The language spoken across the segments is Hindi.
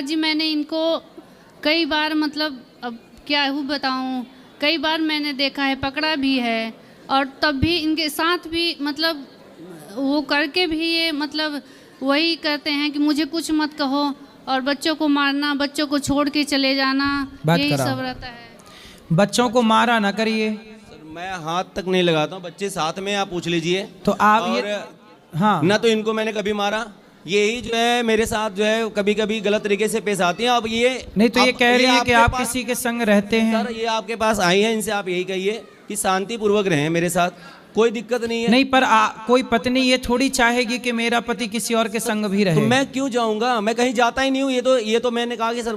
महाराज जी मैंने इनको कई बार मतलब अब क्या हूँ बताऊँ, कई बार मैंने देखा है, पकड़ा भी है, और तब भी इनके साथ भी मतलब वो करके भी ये मतलब वही कहते हैं कि मुझे कुछ मत कहो और बच्चों को मारना, बच्चों को छोड़ के चले जाना, यही सब रहता है। बच्चों को मारा ना करिए। सर मैं हाथ तक नहीं लगाता हूँ, बच्चे साथ में आप पूछ लीजिए। तो आप और ये हाँ ना तो इनको मैंने कभी मारा, यही जो है मेरे साथ जो है कभी कभी गलत तरीके से पेश आती हैं। अब ये नहीं तो ये कह रही है कि आप पास- किसी के संग रहते हैं। सर ये आपके पास आई है, इनसे आप यही कहिए कि शांतिपूर्वक रहें मेरे साथ, कोई दिक्कत नहीं है। नहीं पर कोई पत्नी ये थोड़ी चाहेगी कि मेरा पति किसी और के संग भी रहे। तो मैं क्यों जाऊंगा, मैं कहीं जाता ही नहीं हूँ। ये तो मैंने कहा कि सर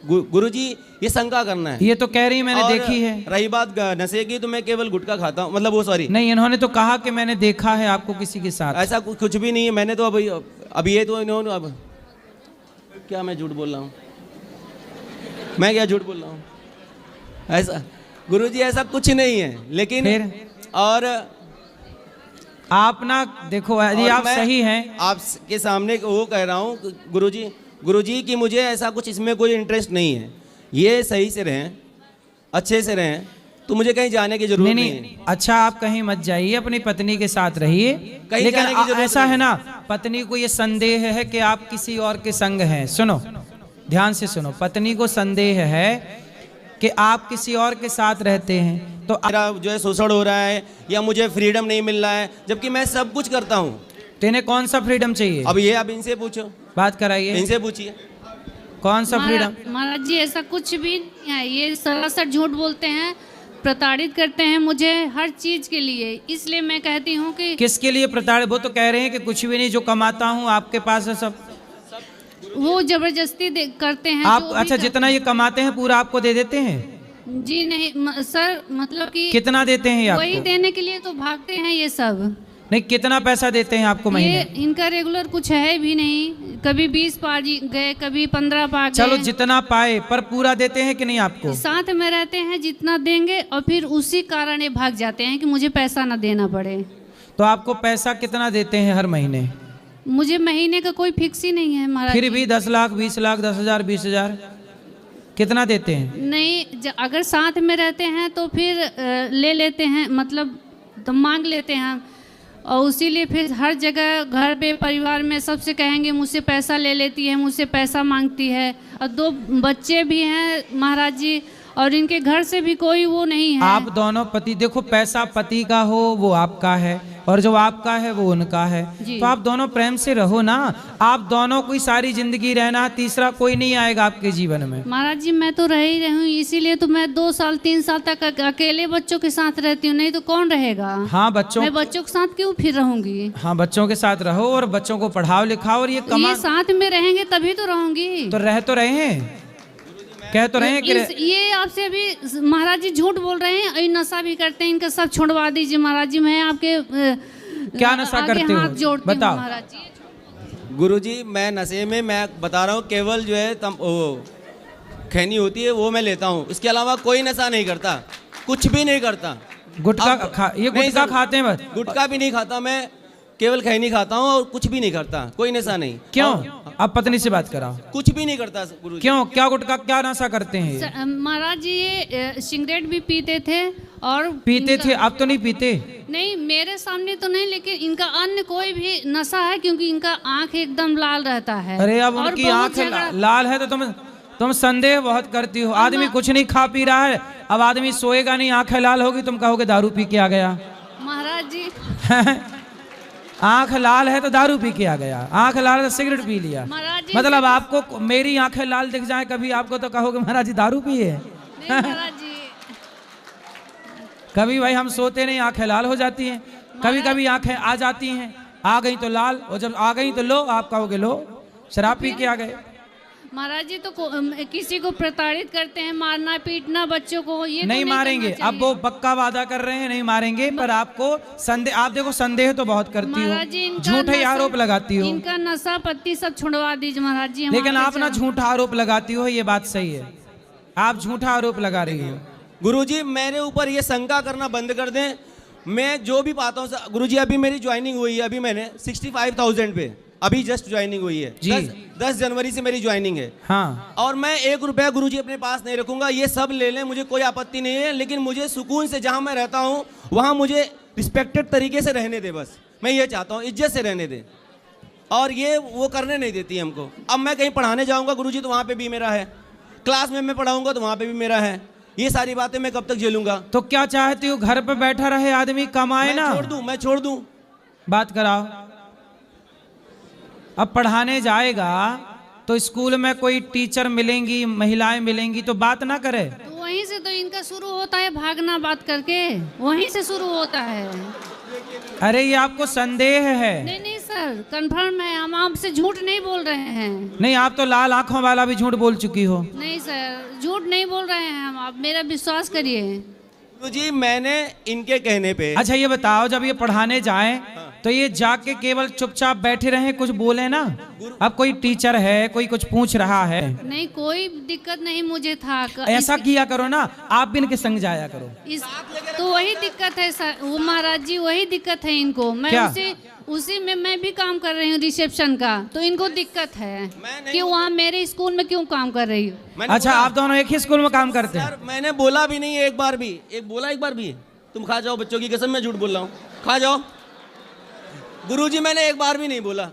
गुरुजी ये शंका करना है। ये तो कह रही मैंने और देखी है। रही बात नशे की, तो मैं केवल गुटखा खाता हूँ, मतलब वो सॉरी नहीं इन्होंने तो कहा कि मैंने देखा है आपको किसी के साथ। ऐसा कुछ भी नहीं है। मैंने तो अब ये तो इन्होंने अब क्या मैं झूठ बोल रहा हूँ, मैं क्या झूठ बोल रहा हूँ? ऐसा गुरुजी ऐसा कुछ नहीं है। लेकिन फिर और आप ना देखो यदि और आप मैं सही हैं। आपके सामने वो कह रहा हूँ गुरुजी कि मुझे ऐसा कुछ इसमें कोई इंटरेस्ट नहीं है। ये सही से रहें, अच्छे से रहें, तो मुझे कहीं जाने की जरूरत नहीं है। अच्छा आप कहीं मत जाइए, अपनी पत्नी के साथ रहिए। कहीं लेकिन जाने की जरूरत ऐसा नहीं है ना, पत्नी को ये संदेह है कि आप किसी और के संग हैं। सुनो ध्यान से सुनो, पत्नी को संदेह है कि आप किसी और के साथ रहते हैं, तो मेरा जो है शोषण हो रहा है या मुझे फ्रीडम नहीं मिल रहा है, जबकि मैं सब कुछ करता हूँ। तो इन्हें कौन सा फ्रीडम चाहिए? अब ये आप इनसे पूछो, बात कराइए, इनसे पूछिए कौन सा फ्रीडम? महाराज जी ऐसा कुछ भी नहीं है, ये सरासर झूठ बोलते हैं, प्रताड़ित करते हैं मुझे हर चीज के लिए। इसलिए मैं कहती हूँ कि किसके लिए प्रताड़ित? वो तो कह रहे हैं कि कुछ भी नहीं, जो कमाता हूँ आपके पास है सब। वो जबरदस्ती करते हैं। आप जो भी अच्छा जितना ये कमाते हैं पूरा आपको दे देते हैं? जी नहीं सर, मतलब कि कितना देते हैं ये वही आपको? देने के लिए तो भागते हैं ये सब। नहीं कितना पैसा देते हैं आपको ये महीने? इनका रेगुलर कुछ है भी नहीं, कभी 20 पा गए, कभी 15 पा गए। चलो जितना पाए, पर पूरा देते हैं कि नहीं आपको? साथ में रहते हैं, जितना देंगे, और फिर उसी कारण ये भाग जाते हैं कि मुझे पैसा ना देना पड़े। तो आपको पैसा कितना देते हैं हर महीने? मुझे महीने का कोई फिक्स ही नहीं है महाराज। फिर भी 10 लाख 20 लाख 10,000 20,000 कितना देते हैं? नहीं अगर साथ में रहते हैं तो फिर ले लेते हैं, मतलब तो मांग लेते हैं, और उसीलिए फिर हर जगह घर पे परिवार में सबसे कहेंगे मुझसे पैसा ले लेती है, मुझसे पैसा मांगती है। और 2 बच्चे भी हैं महाराज जी, और इनके घर से भी कोई वो नहीं है। आप दोनों पति, देखो पैसा पति का हो वो आपका है, और जो आपका है वो उनका है, तो आप दोनों प्रेम से रहो ना। आप दोनों को सारी जिंदगी रहना, तीसरा कोई नहीं आएगा आपके जीवन में। महाराज जी मैं तो रह ही रही हूँ, इसीलिए तो मैं 2 साल 3 साल तक अकेले बच्चों के साथ रहती हूँ, नहीं तो कौन रहेगा? हाँ बच्चों, मैं बच्चों के साथ क्यों फिर रहूंगी? हाँ बच्चों के साथ रहो और बच्चों को पढ़ाओ लिखाओ, और ये कमा। ये साथ में रहेंगे तभी तो रहूंगी। तो रह तो रहे हैं, कह तो रहे हैं कि ये आपसे अभी महाराज जी झूठ बोल रहे हैं, ये नशा भी करते हैं, इनका सब छुड़वा दीजिए महाराज जी। मैं आपके क्या नशा करते हो? हाथ जोड़ती हूँ बताओ महाराज जी। गुरुजी मैं नशे में, मैं बता रहा हूँ, केवल जो है खैनी होती है वो मैं लेता हूँ, इसके अलावा कोई नशा नहीं करता, कुछ भी नहीं करता। गुटखा ये नहीं गुटखा सर, खाते हैं बस? गुटखा भी नहीं खाता मैं, केवल खैनी खाता हूँ और कुछ भी नहीं करता, कोई नशा नहीं। क्यों? अब पत्नी से बात कराओ। कुछ भी नहीं करता गुरुजी। क्यों? क्या गुटखा क्या नशा करते हैं? महाराज जी ये सिगरेट भी पीते थे और पीते थे, अब तो नहीं पीते? नहीं मेरे सामने तो नहीं, लेकिन इनका अन्य कोई भी नशा है, क्योंकि इनका आंख एकदम लाल रहता है। अरे अब उनकी आंख लाल है तो तुम संदेह बहुत करती हो। आदमी कुछ नहीं खा पी रहा है, अब आदमी सोएगा नहीं, आंखें लाल होगी, तुम कहोगे दारू पी के आ गया। महाराज जी आंख लाल है तो दारू पी के आ गया, आंख लाल है तो सिगरेट पी लिया। मतलब आपको मेरी आंखें लाल दिख जाए कभी आपको तो कहोगे महाराज जी दारू पिए। महाराज जी कभी भाई हम सोते नहीं, आंखें लाल हो जाती हैं, कभी कभी आंखें आ जाती हैं, आ गई तो लाल, और जब आ गई तो लो, आप कहोगे लो शराब पी के आ गए। महाराज जी तो किसी को प्रताड़ित करते हैं, मारना पीटना बच्चों को, ये नहीं मारेंगे। अब वो पक्का वादा कर रहे हैं नहीं मारेंगे, पर आपको संदेह, आप देखो संदेह तो बहुत करती हो, झूठे आरोप लगाती हो। इनका नशा पत्ती सब छुड़वा दीजिए महाराज जी। लेकिन आप ना झूठा आरोप लगाती हो, ये बात सही है, आप झूठा आरोप लगा रही हो। गुरुजी मेरे ऊपर ये शंका करना बंद कर दें। मैं जो भी पाता हूँ गुरुजी, अभी मेरी ज्वाइनिंग हुई है, अभी मैंने 65,000 पे अभी जस्ट ज्वाइनिंग हुई है जी। 10 जनवरी से मेरी ज्वाइनिंग है। हाँ, और मैं 1 रुपया गुरुजी अपने पास नहीं रखूंगा, ये सब ले लें, मुझे कोई आपत्ति नहीं है, लेकिन मुझे सुकून से जहां मैं रहता हूं वहां मुझे रिस्पेक्टेड तरीके से रहने दे। बस मैं ये चाहता हूं, इज्जत से रहने दे, और ये वो करने नहीं देती हमको। अब मैं कहीं पढ़ाने जाऊंगा गुरुजी तो वहां पे भी मेरा है, क्लास में मैं पढ़ाऊंगा तो वहां पे भी मेरा है। ये सारी बातें मैं कब तक झेलूंगा? तो क्या चाहती हो, घर पे बैठा रहे आदमी, कमाए ना? मैं छोड़ दूं। बात कराओ। अब पढ़ाने जाएगा तो स्कूल में कोई टीचर मिलेंगी, महिलाएं मिलेंगी, तो बात ना करे। तो वहीं से तो इनका शुरू होता है भागना, बात करके वहीं से शुरू होता है। अरे ये आपको संदेह है? नहीं नहीं सर, कंफर्म है, हम आपसे झूठ नहीं बोल रहे हैं। नहीं, आप तो लाल आंखों वाला भी झूठ बोल चुकी हो। नहीं सर, झूठ नहीं बोल रहे हैं हम, आप मेरा विश्वास करिए। तो जी मैंने इनके कहने पे। अच्छा ये बताओ, जब ये पढ़ाने जाएं तो ये जाके केवल चुपचाप बैठे रहे, कुछ बोले ना? अब कोई टीचर है, कोई कुछ पूछ रहा है? नहीं, कोई दिक्कत नहीं मुझे था। ऐसा किया करो ना, आप भी इनके संग जाया करो। तो वही दिक्कत है सर, वो महाराज जी वही दिक्कत है इनको। मैं क्या? उसी में मैं भी काम कर रही हूँ रिसेप्शन का, तो इनको दिक्कत है कि वहाँ मेरे स्कूल में क्यों काम कर रही हूँ। अच्छा, आप दोनों एक ही स्कूल में काम करते हैं? सर मैंने बोला भी नहीं एक बार भी, एक बार भी। तुम खा जाओ, बच्चों की कसम, मैं झूठ बोल रहा हूँ, खा जाओ। गुरुजी मैंने एक बार भी नहीं बोला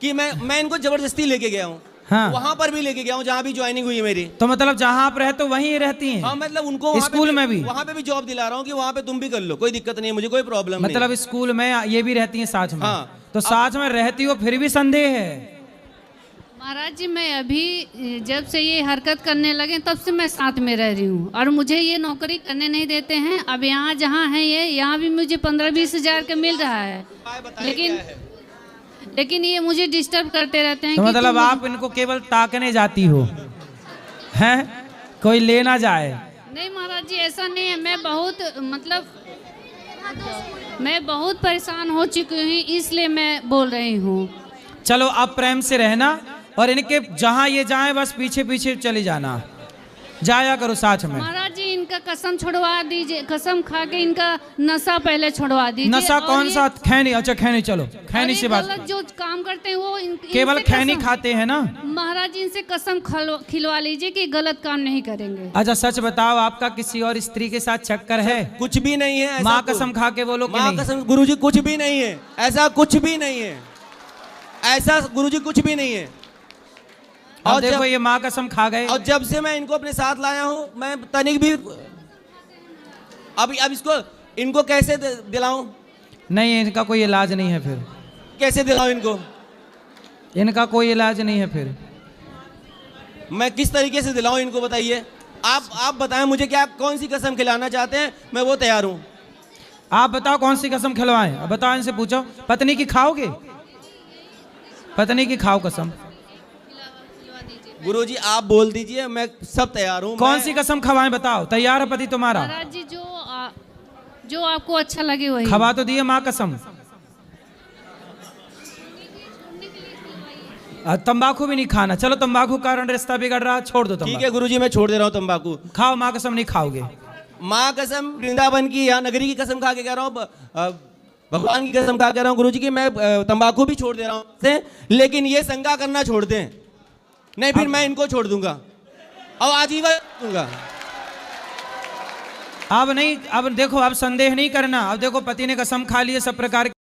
कि मैं इनको जबरदस्ती लेके गया हूँ। हाँ। वहां पर भी लेके गया हूँ जहाँ भी ज्वाइनिंग हुई है मेरी। तो मतलब जहाँ आप रहते हो वहीं रहती हैं? हाँ, मतलब उनको स्कूल में भी? वहाँ पे भी जॉब दिला रहा हूँ कि वहाँ पे तुम भी कर लो, कोई दिक्कत नहीं है, मुझे कोई प्रॉब्लम नहीं। मतलब स्कूल में ये भी रहती हैं साथ में? हाँ। तो साथ में रहती हो फिर भी संदेह है? महाराज जी, मैं अभी जब से ये हरकत करने लगे तब से मैं साथ में रह रही हूँ, और मुझे ये नौकरी करने नहीं देते हैं। अब यहाँ जहाँ है ये, यहाँ भी मुझे 15-20 हज़ार का मिल रहा है, लेकिन ये मुझे डिस्टर्ब करते रहते हैं। तो कि मतलब आप इनको केवल ताकने जाती हो, हैं? कोई ले ना जाए? नहीं महाराज जी, ऐसा नहीं है। मैं बहुत परेशान हो चुकी हूँ, इसलिए मैं बोल रही हूँ। चलो अब प्रेम से रहना, और इनके जहाँ ये जाए बस पीछे पीछे चले जाना, जाया करो साथ में। महाराज जी, इनका कसम छुड़वा दीजिए, कसम खा के इनका नशा पहले छुड़वा दीजिए। नशा कौन सा? खैनी? अच्छा खैनी, चलो खैनी से बात। गलत जो काम करते हैं वो केवल खैनी खाते हैं ना? महाराज जी, इनसे कसम खिलवा लीजिए कि गलत काम नहीं करेंगे। अच्छा सच बताओ, आपका किसी और स्त्री के साथ चक्कर है? कुछ भी नहीं है। माँ कसम खा के बोलो कि नहीं? कसम गुरुजी, कुछ भी नहीं है, ऐसा कुछ भी नहीं है, ऐसा गुरुजी कुछ भी नहीं है। और देखो ये माँ कसम खा गए। और जब से मैं इनको अपने साथ लाया हूँ, मैं तनिक भी अब इनको कैसे दिलाऊं? नहीं, इनका कोई इलाज नहीं है फिर। कैसे दिलाऊं इनको? इनका कोई इलाज नहीं है फिर। मैं किस तरीके से दिलाऊं इनको, बताइए आप बताएं मुझे, क्या कौन सी कसम खिलाना चाहते हैं, मैं वो तैयार हूँ। आप बताओ कौन सी कसम खिलवाएं? अब बताओ, इनसे पूछो, पत्नी की खाओगे? पत्नी की खाओ कसम। गुरुजी आप बोल दीजिए, मैं सब तैयार हूँ। कौन सी कसम खवाएं बताओ? तैयार है पति तुम्हारा? महाराज जी, जो आपको अच्छा लगे वही। खवा तो दिए माँ कसम। तंबाकू भी नहीं खाना। चलो तंबाकू कारण रिश्ता बिगड़ रहा, छोड़ दो। ठीक है गुरुजी, मैं छोड़ दे रहा हूँ तंबाकू। खाओ माँ कसम, नहीं खाओगे? माँ कसम वृंदावन की या नगरी की कसम खा के कह रहा हूँ, भगवान की कसम खा के कह रहा हूँ गुरुजी की, मैं तंबाकू भी छोड़ दे रहा हूँ, लेकिन ये शंका करना छोड़ दें, नहीं फिर मैं इनको छोड़ दूंगा और आजीवन दूंगा। अब नहीं, अब देखो, अब संदेह नहीं करना। अब देखो पति ने कसम खा ली है सब प्रकार